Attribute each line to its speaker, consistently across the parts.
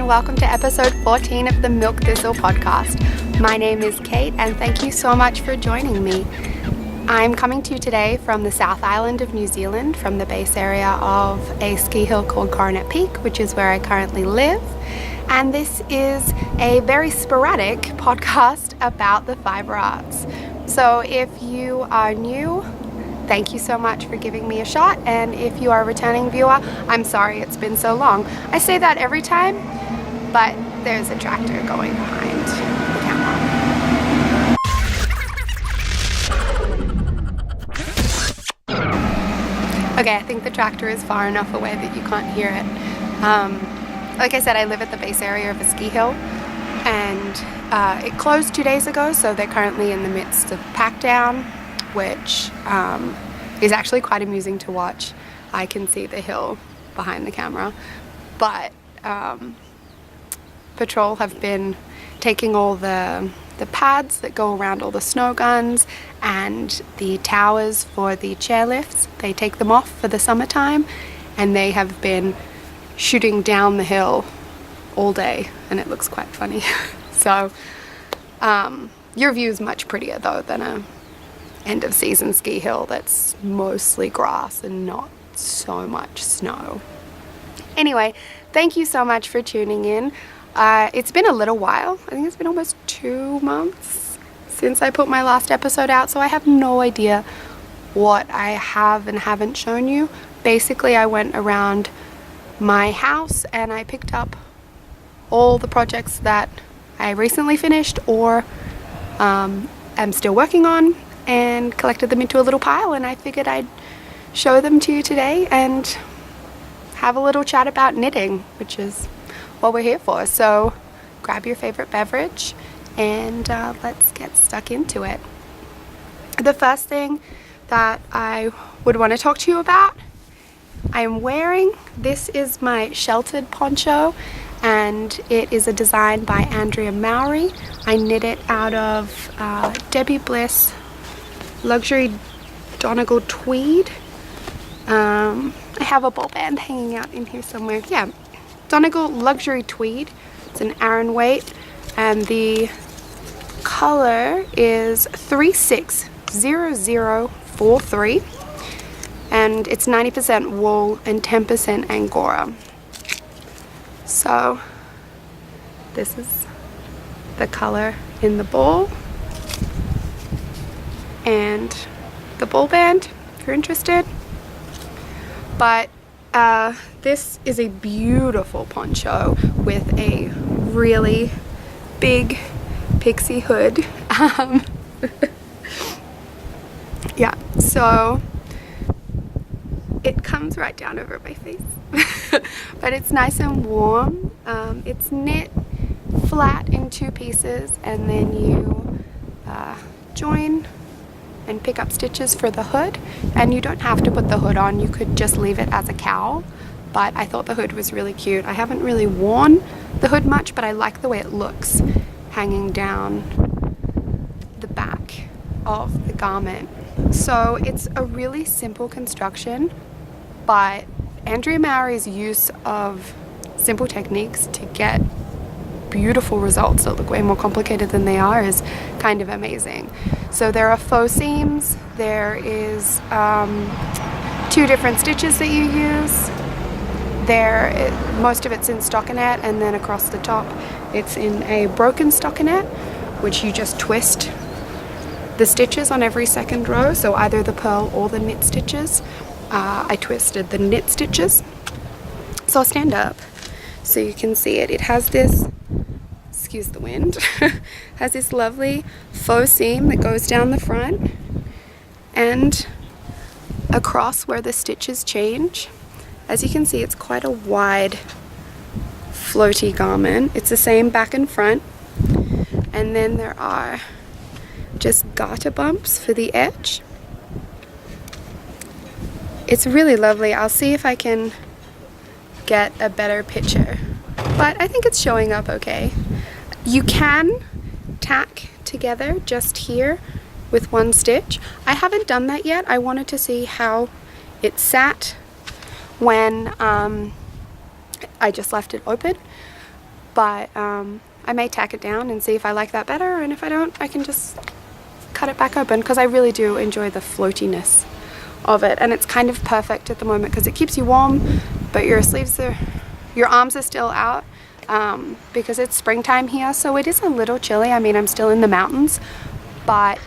Speaker 1: and welcome to episode 14 of the Milk Thistle podcast. My name is Kate and thank you so much for joining me. I'm coming to you today from the South Island of New Zealand, from the base area of a ski hill called Coronet Peak, which is where I currently live. And this is a very sporadic podcast about the fiber arts. So if you are new, thank you so much for giving me a shot, and if you are a returning viewer, I'm sorry it's been so long. I say that every time, but there's a tractor going behind the camera. Okay, I think the tractor is far enough away that you can't hear it. Like I said, I live at the base area of a ski hill, and it closed 2 days ago, so they're currently in the midst of pack down, which is actually quite amusing to watch. I can see the hill behind the camera, but patrol have been taking all the pads that go around all the snow guns and the towers for the chairlifts. They take them off for the summertime, and they have been shooting down the hill all day, and it looks quite funny. So your view is much prettier though than a end of season ski hill that's mostly grass and not so much snow. Anyway, thank you so much for tuning in. It's been a little while. I think it's been almost 2 months since I put my last episode out, so I have no idea what I have and haven't shown you. Basically, I went around my house and I picked up all the projects that I recently finished or am still working on, and collected them into a little pile, and I figured I'd show them to you today and have a little chat about knitting, which is what we're here for. So grab your favorite beverage and let's get stuck into it. The first thing that I would want to talk to you about, I'm wearing, this is my sheltered poncho, and it is a design by Andrea Mowry. I knit it out of Debbie Bliss luxury Donegal tweed. I have a ball band hanging out in here somewhere. Yeah, Donegal luxury tweed. It's an Aran weight, and the color is 360043, and it's 90% wool and 10% Angora. So this is the color in the ball and the ball band if you're interested. But this is a beautiful poncho with a really big pixie hood. Yeah, so it comes right down over my face. But it's nice and warm. It's knit flat in 2 pieces, and then you join and pick up stitches for the hood, and you don't have to put the hood on. You could just leave it as a cowl, but I thought the hood was really cute. I haven't really worn the hood much, but I like the way it looks hanging down the back of the garment. So it's a really simple construction, but Andrea Mowry's use of simple techniques to get beautiful results that look way more complicated than they are is kind of amazing. So there are faux seams, there is 2 different stitches that you use. Most of it's in stockinette, and then across the top it's in a broken stockinette, which you just twist the stitches on every second row, so either the purl or the knit stitches. I twisted the knit stitches. So I'll stand up so you can see it. It has this, excuse the wind, has this lovely faux seam that goes down the front and across where the stitches change. As you can see, it's quite a wide floaty garment. It's the same back and front, and then there are just garter bumps for the edge. It's really lovely. I'll see if I can get a better picture, but I think it's showing up okay. You can tack together just here with 1 stitch. I haven't done that yet. I wanted to see how it sat when I just left it open, but I may tack it down and see if I like that better, and if I don't, I can just cut it back open, because I really do enjoy the floatiness of it, and it's kind of perfect at the moment because it keeps you warm, but your arms are still out, because it's springtime here, so it is a little chilly. I mean, I'm still in the mountains, but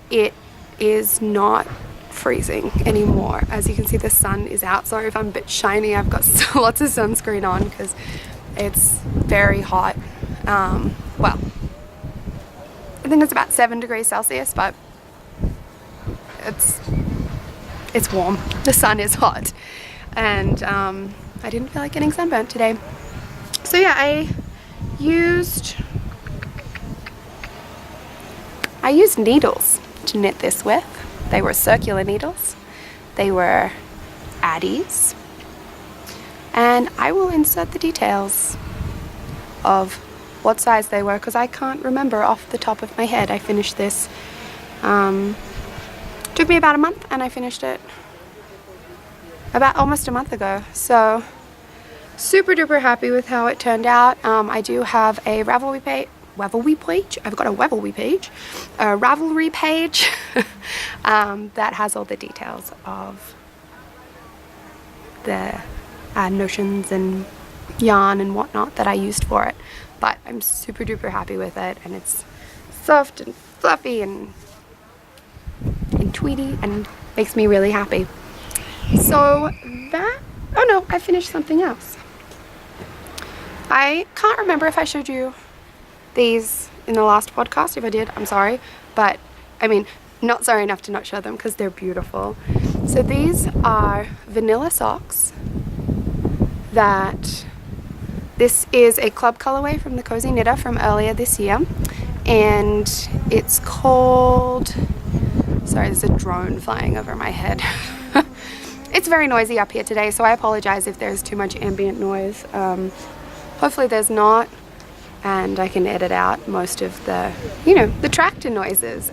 Speaker 1: it is not freezing anymore. As you can see, the sun is out. Sorry if I'm a bit shiny. I've got lots of sunscreen on because it's very hot. Well, I think it's about 7 degrees Celsius, but it's warm. The sun is hot, and I didn't feel like getting sunburnt today. So yeah, I used needles to knit this with. They were circular needles. They were Addies, and I will insert the details of what size they were because I can't remember off the top of my head. I finished this, took me about a month, and I finished it about almost a month ago. So super duper happy with how it turned out. I do have a Ravelry page. I've got a Ravelry page that has all the details of the notions and yarn and whatnot that I used for it. But I'm super duper happy with it, and it's soft and fluffy and tweedy and makes me really happy. So that, oh no, I finished something else. I can't remember if I showed you these in the last podcast. If I did, I'm sorry, but I mean, not sorry enough to not show them because they're beautiful. So these are vanilla socks that this is a club colorway from the Cozy Knitter from earlier this year, and it's called, sorry, there's a drone flying over my head. It's very noisy up here today, so I apologize if there's too much ambient noise. Hopefully there's not, and I can edit out most of the, the tractor noises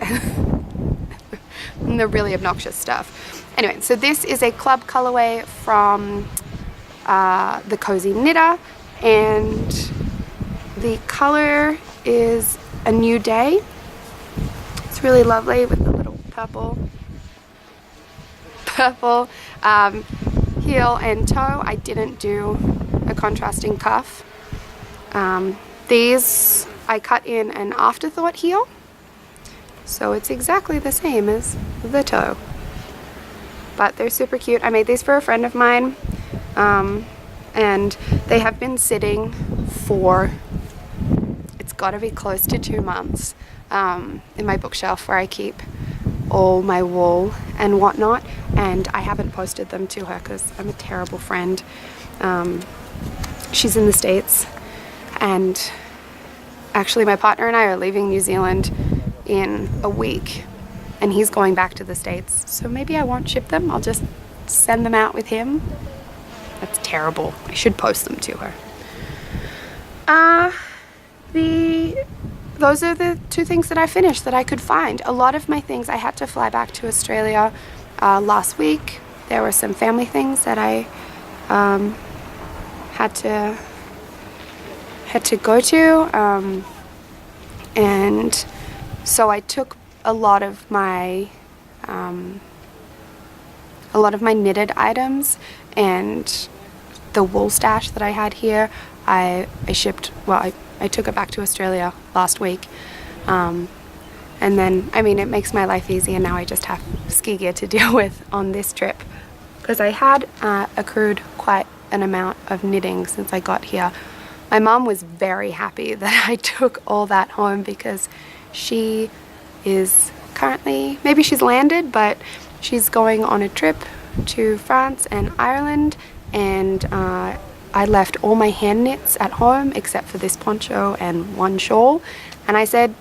Speaker 1: and the really obnoxious stuff. Anyway, so this is a club colorway from the Cozy Knitter, and the color is A New Day. It's really lovely with the little purple heel and toe. I didn't do a contrasting cuff. These I cut in an afterthought heel, so it's exactly the same as the toe, but they're super cute. I made these for a friend of mine, and they have been sitting for, it's got to be close to 2 months, in my bookshelf where I keep all my wool and whatnot, and I haven't posted them to her because I'm a terrible friend. She's in the States, and actually my partner and I are leaving New Zealand in a week, and he's going back to the States, so maybe I won't ship them. I'll just send them out with him. That's terrible. I should post them to her. Those are the 2 things that I finished that I could find. A lot of my things I had to fly back to Australia last week. There were some family things that I had to go to, and so I took a lot of my knitted items and the wool stash that I had here. I shipped, well, I took it back to Australia last week, and then, I mean, it makes my life easy, and now I just have ski gear to deal with on this trip, because I had accrued quite an amount of knitting since I got here. My mom was very happy that I took all that home, because she is currently, maybe she's landed, but she's going on a trip to France and Ireland, and I left all my hand knits at home except for this poncho and one shawl, and I said,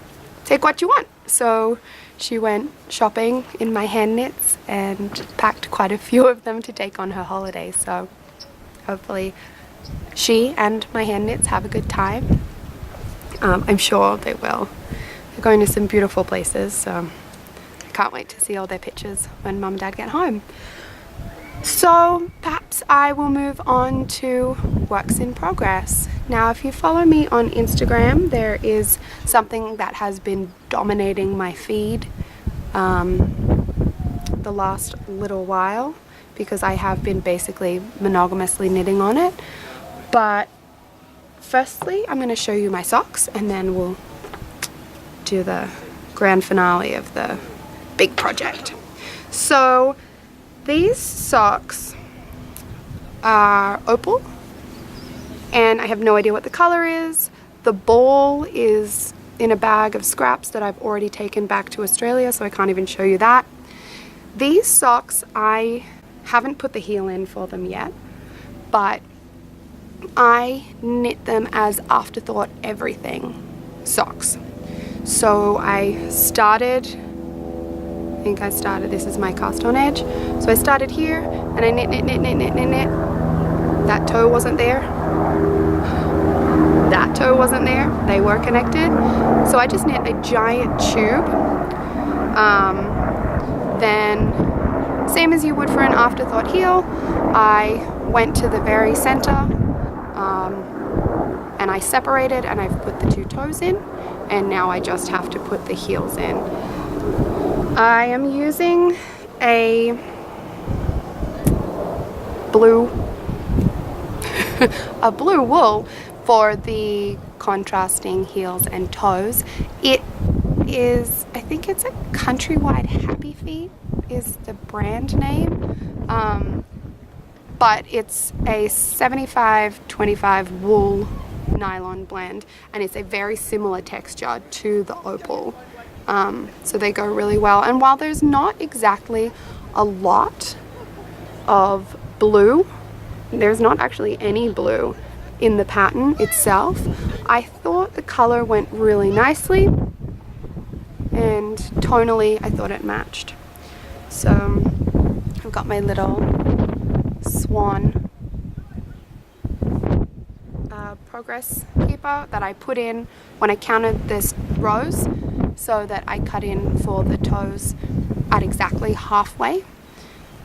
Speaker 1: take what you want. So she went shopping in my hand knits and packed quite a few of them to take on her holiday, so hopefully she and my hand knits have a good time. I'm sure they will. They're going to some beautiful places, so I can't wait to see all their pictures when Mum and Dad get home. So perhaps I will move on to works in progress Now, if you follow me on Instagram, there is something that has been dominating my feed the last little while, because I have been basically monogamously knitting on it. But firstly, I'm going to show you my socks, and then we'll do the grand finale of the big project. So these socks are opal, and I have no idea what the color is. The ball is in a bag of scraps that I've already taken back to Australia, so I can't even show you that. These socks, I haven't put the heel in for them yet, but I knit them as afterthought everything socks. So this is my cast on edge. So I started here and I knit. That toe wasn't there. That toe wasn't there. They were connected. So I just knit a giant tube. Then, same as you would for an afterthought heel, I went to the very center and I separated, and I've put the two toes in, and now I just have to put the heels in. I am using a blue wool for the contrasting heels and toes. It is, I think it's a Countrywide Happy Feet is the brand name, but it's a 75-25 wool nylon blend, and it's a very similar texture to the opal, so they go really well. And while there's not exactly a lot of blue, there's not actually any blue in the pattern itself, I thought the color went really nicely, and tonally I thought it matched. So I've got my little swan progress keeper that I put in when I counted this rows, so that I cut in for the toes at exactly halfway.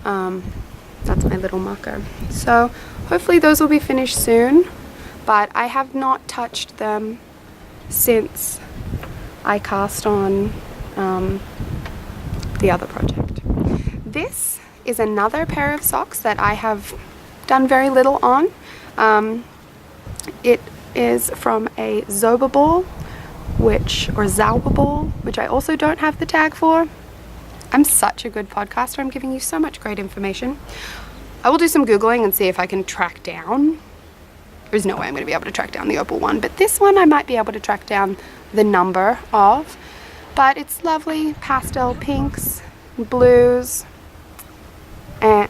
Speaker 1: That's my little marker. So hopefully those will be finished soon, but I have not touched them since I cast on the other project. This is another pair of socks that I have done very little on. It is from a Zoba ball, Zauber ball, which I also don't have the tag for. I'm such a good podcaster. I'm giving you so much great information. I will do some Googling and see if I can track down. There's no way I'm going to be able to track down the opal one, but this one I might be able to track down the number of. But it's lovely pastel pinks, blues, and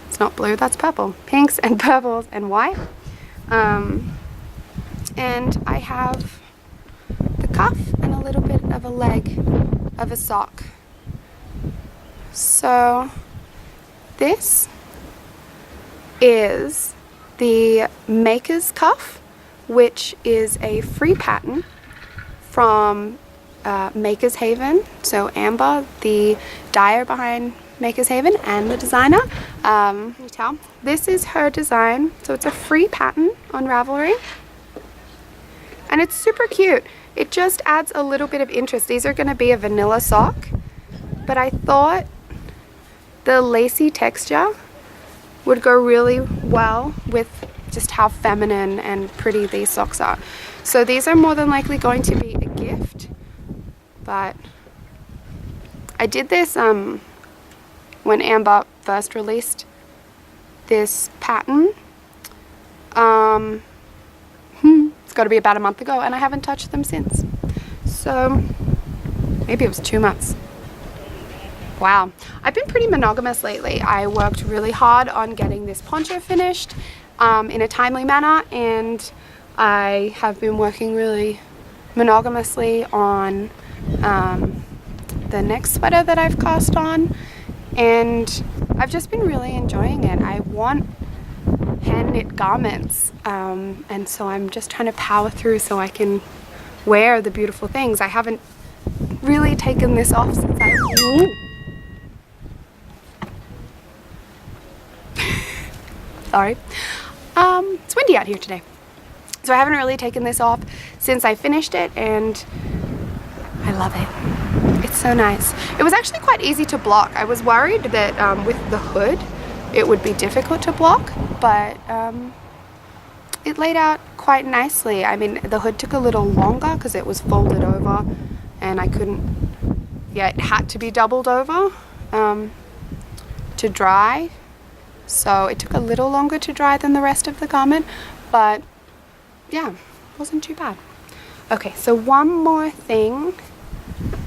Speaker 1: it's not blue, that's purple. Pinks and purples and white. And I have the cuff and a little bit of a leg of a sock. So this is the Maker's Cuff, which is a free pattern from Maker's Haven. So Amber, the dyer behind Maker's Haven and the designer, can you tell? This is her design. So it's a free pattern on Ravelry, and it's super cute. It just adds a little bit of interest. These are going to be a vanilla sock, but I thought the lacy texture would go really well with just how feminine and pretty these socks are. So these are more than likely going to be a gift, but I did this when Amber first released this pattern. It's got to be about a month ago, and I haven't touched them since. So maybe it was 2 months. Wow, I've been pretty monogamous lately. I worked really hard on getting this poncho finished in a timely manner, and I have been working really monogamously on the next sweater that I've cast on, and I've just been really enjoying it. I want hand knit garments, and so I'm just trying to power through so I can wear the beautiful things. I haven't really taken this off since Sorry. It's windy out here today. So I haven't really taken this off since I finished it, and I love it. It's so nice. It was actually quite easy to block. I was worried that with the hood it would be difficult to block, but it laid out quite nicely. I mean, the hood took a little longer because it was folded over and I couldn't, yeah, it had to be doubled over to dry. So it took a little longer to dry than the rest of the garment, but yeah, wasn't too bad. Okay, so one more thing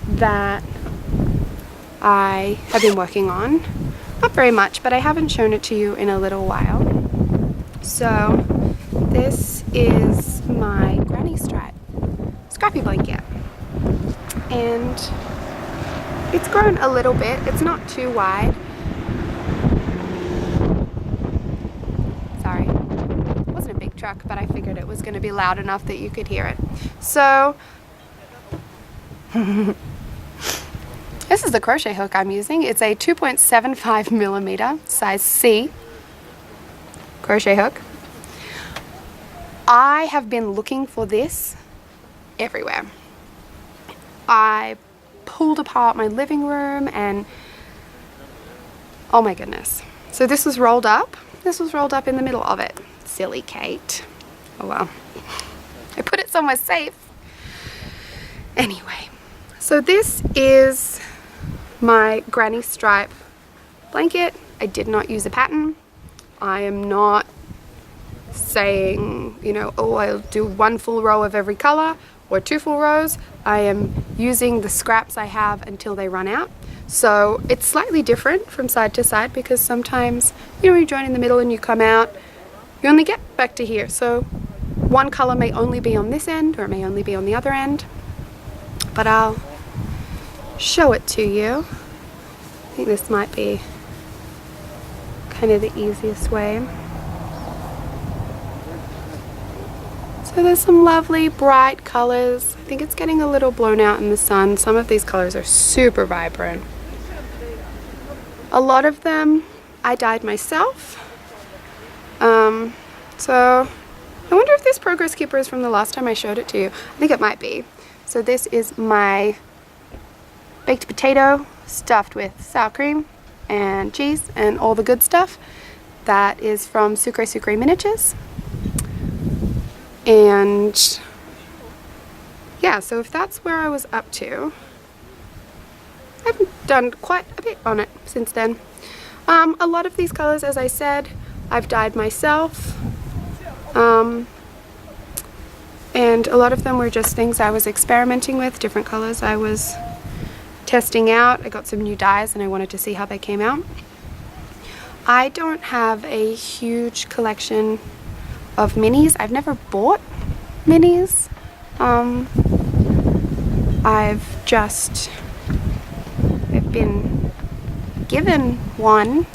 Speaker 1: that I have been working on, not very much, but I haven't shown it to you in a little while. So this is my granny stripe scrappy blanket, and it's grown a little bit. It's not too wide. Sorry, it wasn't a big truck, but I figured it was going to be loud enough that you could hear it. So this is the crochet hook I'm using. It's a 2.75 millimeter size C crochet hook. I have been looking for this everywhere. I pulled apart my living room and oh my goodness. So this was rolled up. This was rolled up in the middle of it. Silly Kate. Oh well. I put it somewhere safe. Anyway, so this is my granny stripe blanket. I did not use a pattern. I am not saying, you know, oh, I'll do one full row of every color or 2 full rows. I am using the scraps I have until they run out. So it's slightly different from side to side because sometimes, you know, you join in the middle and you come out, you only get back to here. So one color may only be on this end or it may only be on the other end, but I'll show it to you. I think this might be kind of the easiest way. So there's some lovely bright colors. I think it's getting a little blown out in the sun. Some of these colors are super vibrant. A lot of them I dyed myself. So I wonder if this progress keeper is from the last time I showed it to you. I think it might be. So this is my baked potato stuffed with sour cream and cheese and all the good stuff. That is from Sucre Sucre Miniatures. And yeah, so if that's where I was up to, I've done quite a bit on it since then. A lot of these colors, as I said, I've dyed myself. And a lot of them were just things I was experimenting with, different colors I was testing out. I got some new dyes and I wanted to see how they came out. I don't have a huge collection of minis. I've never bought minis. I've been given one,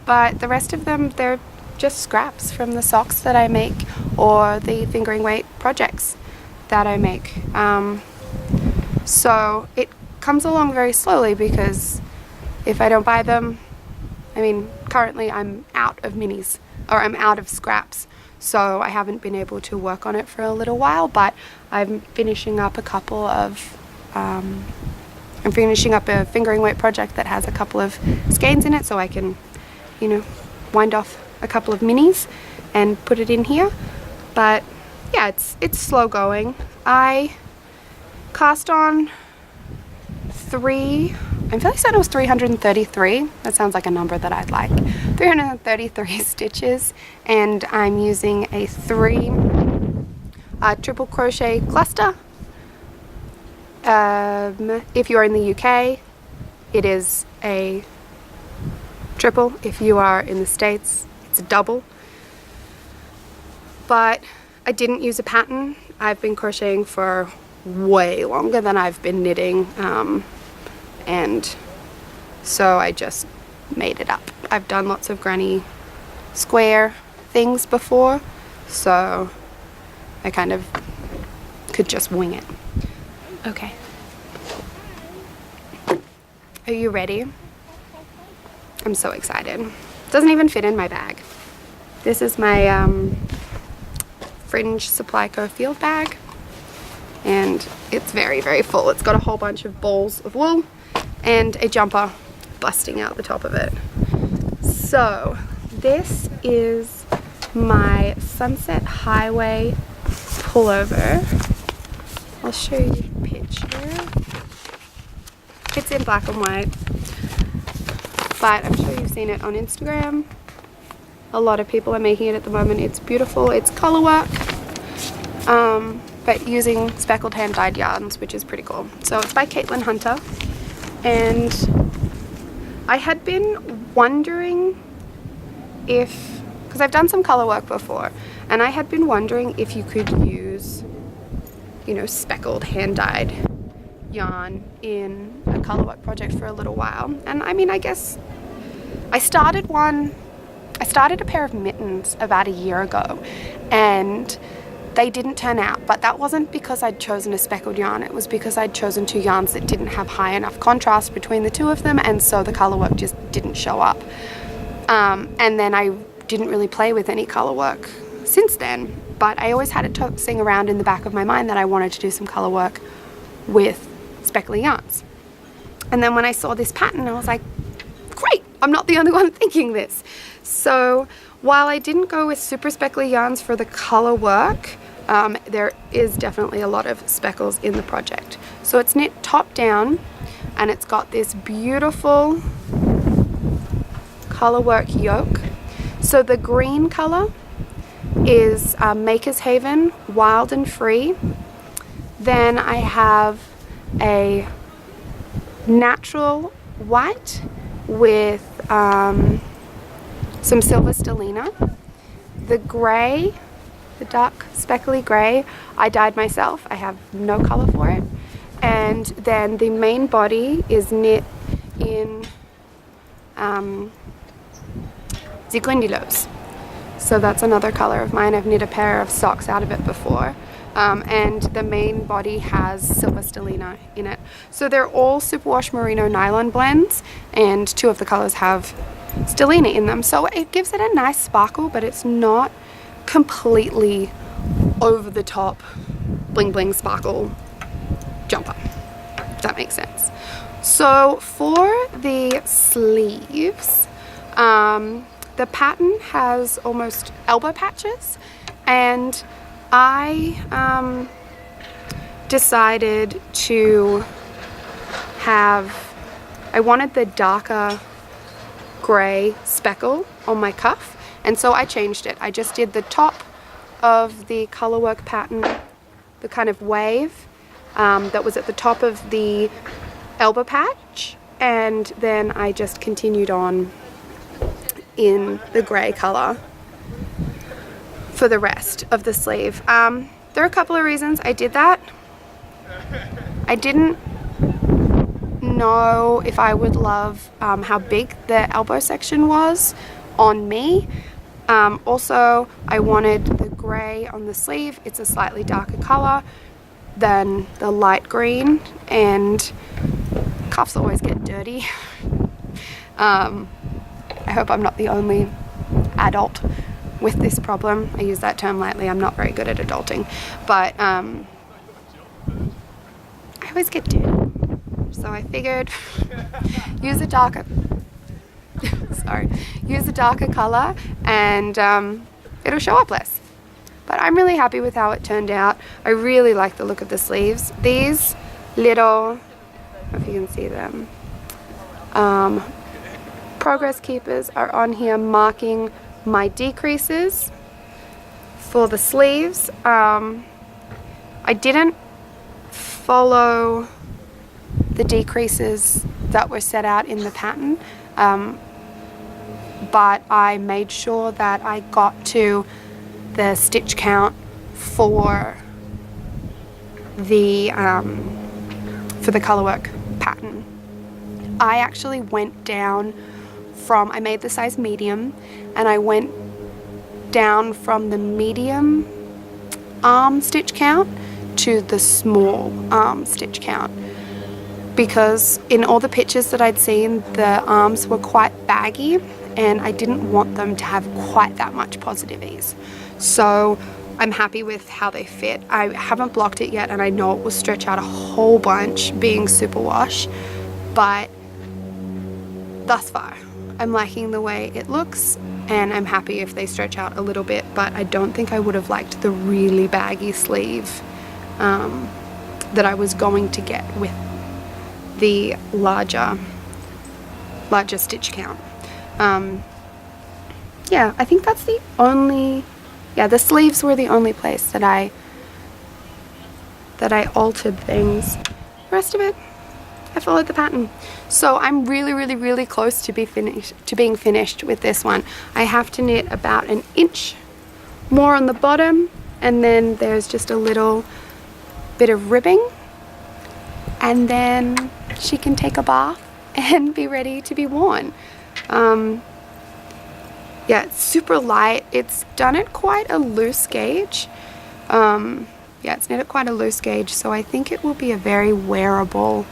Speaker 1: but the rest of them, they're just scraps from the socks that I make or the fingering weight projects that I make. So it comes along very slowly because if I don't buy them, I mean, currently I'm out of minis, or I'm out of scraps, so I haven't been able to work on it for a little while, but I'm finishing up a couple of, I'm finishing up a fingering weight project that has a couple of skeins in it, so I can, you know, wind off a couple of minis and put it in here. But yeah, it's slow going. I cast on 3, I'm fairly certain it was 333. That sounds like a number that I'd like. 333 stitches, and I'm using a 3 triple crochet cluster. If you're in the UK, it is a triple. If you are in the States, it's a double. But I didn't use a pattern. I've been crocheting for way longer than I've been knitting, and so I just made it up. I've done lots of granny square things before, so I kind of could just wing it. Okay. Are you ready? I'm so excited. It doesn't even fit in my bag. This is my Fringe Supply Co field bag, and it's very, very full. It's got a whole bunch of balls of wool and a jumper busting out the top of it. So this is my Sunset Highway pullover. I'll show you a picture. It's in black and white, but I'm sure you've seen it on Instagram. A lot of people are making it at the moment. It's beautiful. It's color work, but using speckled hand-dyed yarns, which is pretty cool. So it's by Caitlin Hunter, and I had been wondering if, because I've done some color work before, and I had been wondering if you could use, you know, speckled hand-dyed yarn in a color work project for a little while. And I mean, I guess I started a pair of mittens about a year ago, and they didn't turn out, but that wasn't because I'd chosen a speckled yarn. It was because I'd chosen two yarns that didn't have high enough contrast between the two of them, and so the color work just didn't show up. And then I didn't really play with any color work since then, but I always had it tossing around in the back of my mind that I wanted to do some color work with speckly yarns. And then when I saw this pattern, I was like, great, I'm not the only one thinking this. So while I didn't go with super speckly yarns for the color work, there is definitely a lot of speckles in the project. So it's knit top down, and it's got this beautiful color work yoke. So the green color is Maker's Haven Wild and Free. Then I have a natural white with some silver stellina. The grey, the dark speckly grey, I dyed myself. I have no colour for it. And then the main body is knit in Ziglindilos. So that's another colour of mine. I've knit a pair of socks out of it before. And the main body has silver stellina in it. So they're all superwash merino nylon blends, and two of the colours have stellina in them. So it gives it a nice sparkle, but it's not completely over the top bling bling sparkle jumper, if that makes sense. So for the sleeves, the pattern has almost elbow patches, and I decided to I wanted the darker grey speckle on my cuff, and so I changed it. I just did the top of the color work pattern, the kind of wave that was at the top of the elbow patch, and then I just continued on in the grey color for the rest of the sleeve. There are a couple of reasons I did that. I didn't know if I would love how big the elbow section was on me. Also, I wanted the grey on the sleeve. It's a slightly darker color than the light green, and cuffs always get dirty. I hope I'm not the only adult with this problem. I use that term lightly. I'm not very good at adulting, but I always get dirty. So I figured use a darker use a darker color, and it'll show up less. But I'm really happy with how it turned out. I really like the look of the sleeves. These little, I don't know if you can see them, progress keepers are on here marking my decreases for the sleeves. I didn't follow the decreases that were set out in the pattern, but I made sure that I got to the stitch count for the colorwork pattern. I actually went down from, I made the size medium, and I went down from the medium arm stitch count to the small arm stitch count, because in all the pictures that I'd seen, the arms were quite baggy and I didn't want them to have quite that much positive ease. So I'm happy with how they fit. I haven't blocked it yet, and I know it will stretch out a whole bunch being superwash, but thus far I'm liking the way it looks, and I'm happy if they stretch out a little bit, but I don't think I would have liked the really baggy sleeve that I was going to get with the larger stitch count. Yeah, I think that's the only, yeah, the sleeves were the only place that I altered things. The rest of it, I followed the pattern. So I'm really close to being finished with this one. I have to knit about an inch more on the bottom, and then there's just a little bit of ribbing, and then she can take a bath and be ready to be worn. Yeah, it's super light. It's done at quite a loose gauge. Yeah, it's knit at quite a loose gauge, so I think it will be a very wearable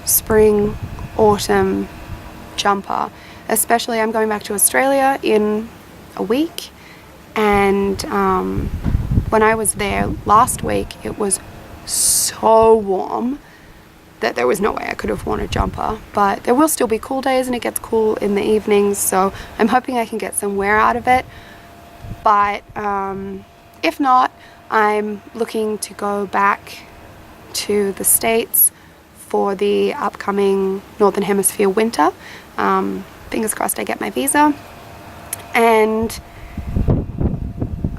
Speaker 1: spring, autumn jumper. Especially, I'm going back to Australia in a week, and when I was there last week, it was so warm that there was no way I could have worn a jumper, but there will still be cool days and it gets cool in the evenings, so I'm hoping I can get some wear out of it. But if not, I'm looking to go back to the States for the upcoming Northern Hemisphere winter. Fingers crossed I get my visa, and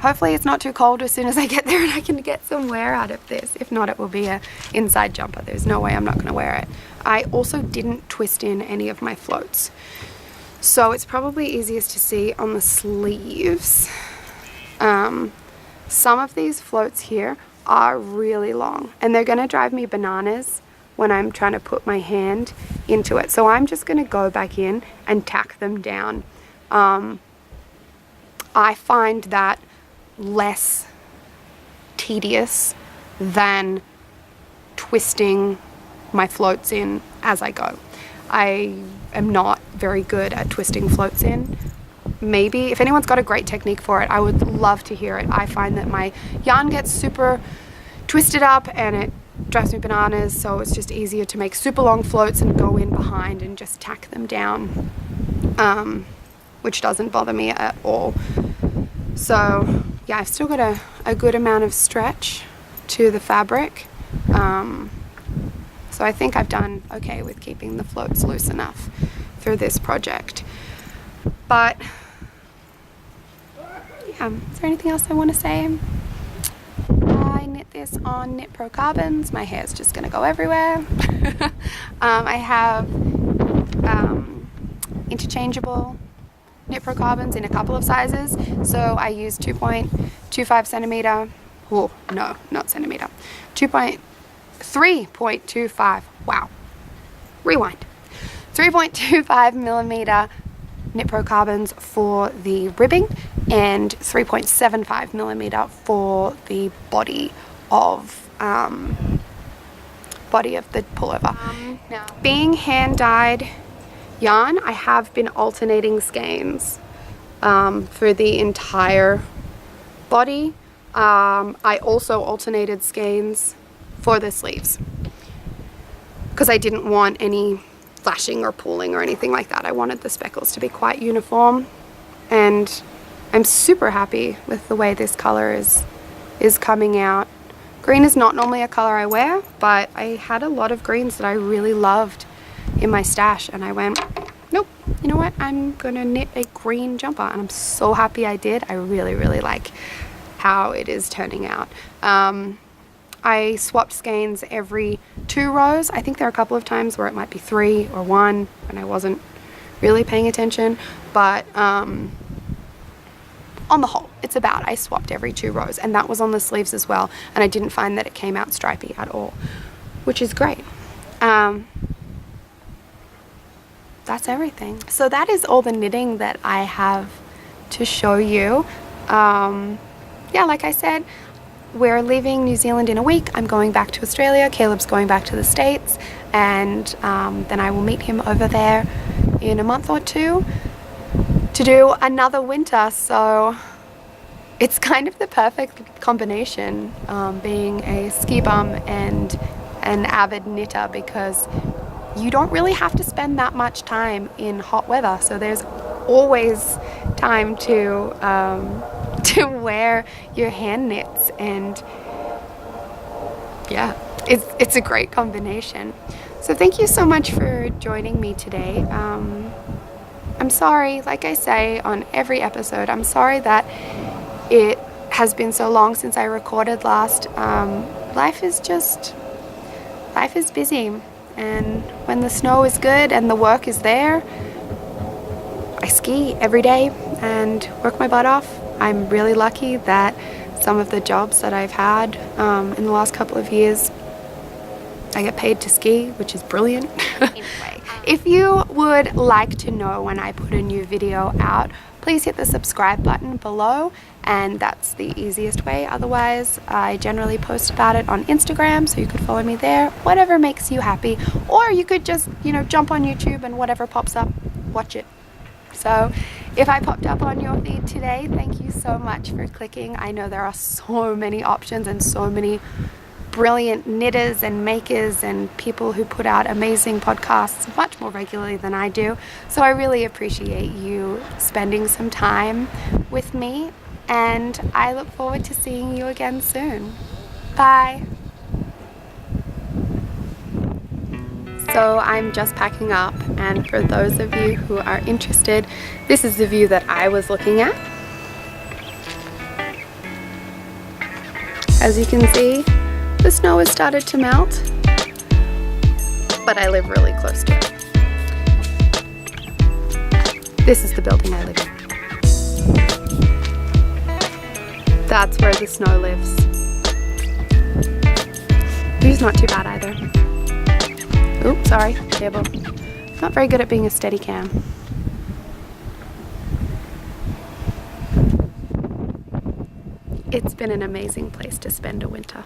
Speaker 1: hopefully it's not too cold as soon as I get there and I can get some wear out of this. If not, it will be a inside jumper. There's no way I'm not going to wear it. I also didn't twist in any of my floats, so it's probably easiest to see on the sleeves. Some of these floats here are really long, and they're going to drive me bananas when I'm trying to put my hand into it. So I'm just going to go back in and tack them down. I find that less tedious than twisting my floats in as I go. I am not very good at twisting floats in. Maybe if anyone's got a great technique for it, I would love to hear it. I find that my yarn gets super twisted up and it drives me bananas, so it's just easier to make super long floats and go in behind and just tack them down, which doesn't bother me at all. So yeah, I've still got a good amount of stretch to the fabric, so I think I've done okay with keeping the floats loose enough through this project. But yeah, is there anything else I want to say? I knit this on Knit Pro Carbons. My hair's just gonna go everywhere. I have interchangeable Knit Pro Carbons in a couple of sizes, so I use 2.25 centimeter, oh no, not centimeter, 3.25, wow, rewind, 3.25 millimeter Knit Pro Carbons for the ribbing and 3.75 millimeter for the body of the pullover. Now, being hand dyed yarn, I have been alternating skeins for the entire body. I also alternated skeins for the sleeves because I didn't want any flashing or pooling or anything like that. I wanted the speckles to be quite uniform, and I'm super happy with the way this color is coming out. Green is not normally a color I wear, but I had a lot of greens that I really loved in my stash, and I went, nope, you know what, I'm gonna knit a green jumper, and I'm so happy I did. I really like how it is turning out. I swapped skeins every 2 rows. I think there are a couple of times where it might be 3 or 1 and I wasn't really paying attention, but on the whole, it's about, I swapped every 2 rows, and that was on the sleeves as well, and I didn't find that it came out stripy at all, which is great. That's everything. So that is all the knitting that I have to show you. Yeah, like I said, we're leaving New Zealand in a week. I'm going back to Australia. Caleb's going back to the States, and then I will meet him over there in a month or 2 to do another winter. So it's kind of the perfect combination, being a ski bum and an avid knitter, because you don't really have to spend that much time in hot weather, so there's always time to wear your hand knits, and yeah, it's a great combination. So thank you so much for joining me today. I'm sorry, like I say on every episode, I'm sorry that it has been so long since I recorded last. Life is busy, and when the snow is good and the work is there, I ski every day and work my butt off. I'm really lucky that some of the jobs that I've had in the last couple of years, I get paid to ski, which is brilliant. Anyway, if you would like to know when I put a new video out, please hit the subscribe button below, and that's the easiest way. Otherwise, I generally post about it on Instagram, so you could follow me there, whatever makes you happy. Or you could just, jump on YouTube and whatever pops up, watch it. So if I popped up on your feed today, thank you so much for clicking. I know there are so many options and so many brilliant knitters and makers and people who put out amazing podcasts much more regularly than I do. So I really appreciate you spending some time with me, and I look forward to seeing you again soon. Bye. So I'm just packing up, and for those of you who are interested, this is the view that I was looking at. As you can see, the snow has started to melt, but I live really close to it. This is the building I live in. That's where the snow lives. View's not too bad either. Oops, sorry, table. Not very good at being a steady cam. It's been an amazing place to spend a winter.